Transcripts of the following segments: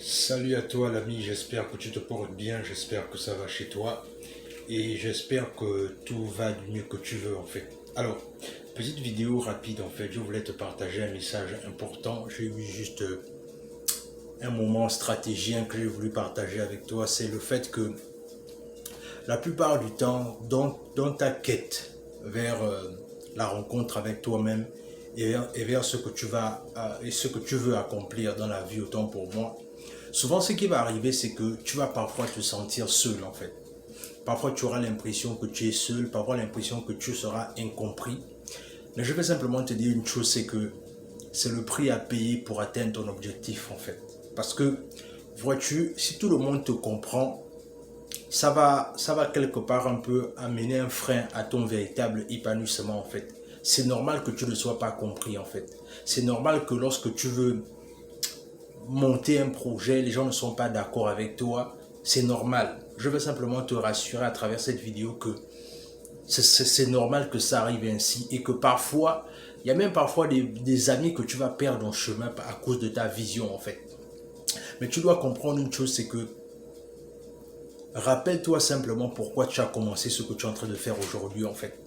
Salut à toi l'ami, j'espère que tu te portes bien, j'espère que ça va chez toi et j'espère que tout va du mieux que tu veux en fait. Alors, petite vidéo rapide en fait, je voulais te partager un message important, j'ai eu juste un moment stratégique que j'ai voulu partager avec toi, c'est le fait que la plupart du temps, dans ta quête vers la rencontre avec toi-même et vers ce que tu vas et ce que tu veux accomplir dans la vie, autant pour moi, souvent ce qui va arriver, c'est que tu vas parfois te sentir seul en fait. Parfois tu auras l'impression que tu es seul, parfois l'impression que tu seras incompris. Mais je vais simplement te dire une chose, c'est que c'est le prix à payer pour atteindre ton objectif en fait. Parce que, vois-tu, si tout le monde te comprend, ça va quelque part un peu amener un frein à ton véritable épanouissement en fait. C'est normal que tu ne sois pas compris en fait. C'est normal que lorsque tu veux monter un projet, les gens ne sont pas d'accord avec toi. C'est normal. Je veux simplement te rassurer à travers cette vidéo que c'est normal que ça arrive ainsi et que parfois, il y a même parfois des amis que tu vas perdre en chemin à cause de ta vision en fait. Mais tu dois comprendre une chose, c'est que rappelle-toi simplement pourquoi tu as commencé ce que tu es en train de faire aujourd'hui en fait.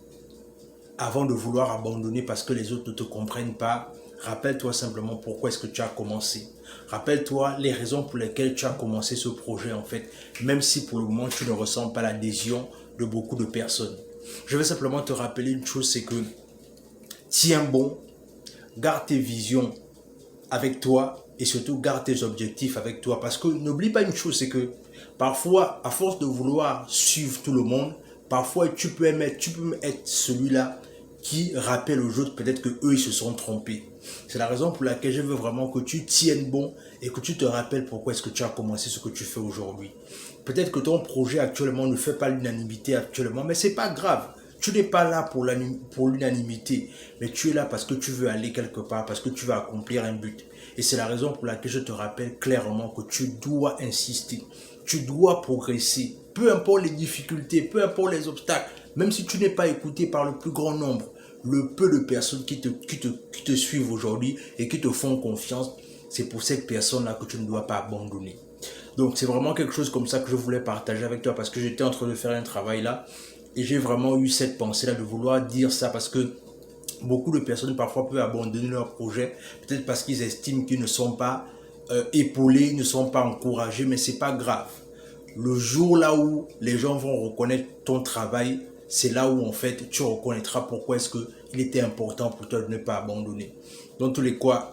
Avant de vouloir abandonner parce que les autres ne te comprennent pas, rappelle-toi simplement pourquoi est-ce que tu as commencé. Rappelle-toi les raisons pour lesquelles tu as commencé ce projet en fait, même si pour le moment tu ne ressens pas l'adhésion de beaucoup de personnes. Je vais simplement te rappeler une chose, c'est que tiens bon, garde tes visions avec toi et surtout garde tes objectifs avec toi. Parce que n'oublie pas une chose, c'est que parfois, à force de vouloir suivre tout le monde, parfois tu peux être celui-là qui rappelle aux autres peut-être que eux ils se sont trompés. C'est la raison pour laquelle je veux vraiment que tu tiennes bon et que tu te rappelles pourquoi est-ce que tu as commencé ce que tu fais aujourd'hui. Peut-être que ton projet actuellement ne fait pas l'unanimité actuellement, mais c'est pas grave. Tu n'es pas là pour l'unanimité, mais tu es là parce que tu veux aller quelque part, parce que tu veux accomplir un but. Et c'est la raison pour laquelle je te rappelle clairement que tu dois insister, tu dois progresser, peu importe les difficultés, peu importe les obstacles, même si tu n'es pas écouté par le plus grand nombre, le peu de personnes qui te suivent aujourd'hui et qui te font confiance, c'est pour cette personne-là que tu ne dois pas abandonner. Donc c'est vraiment quelque chose comme ça que je voulais partager avec toi parce que j'étais en train de faire un travail là et j'ai vraiment eu cette pensée-là de vouloir dire ça parce que beaucoup de personnes parfois peuvent abandonner leur projet, peut-être parce qu'ils estiment qu'ils ne sont pas épaulés, ils ne sont pas encouragés, mais c'est pas grave. Le jour là où les gens vont reconnaître ton travail, c'est là où en fait tu reconnaîtras pourquoi est-ce qu'il était important pour toi de ne pas abandonner. Dans tous les cas,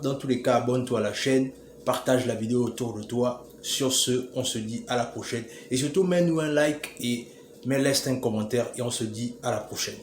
abonne-toi à la chaîne, partage la vidéo autour de toi. Sur ce, on se dit à la prochaine. Et surtout, mets-nous un like et laisse un commentaire et on se dit à la prochaine.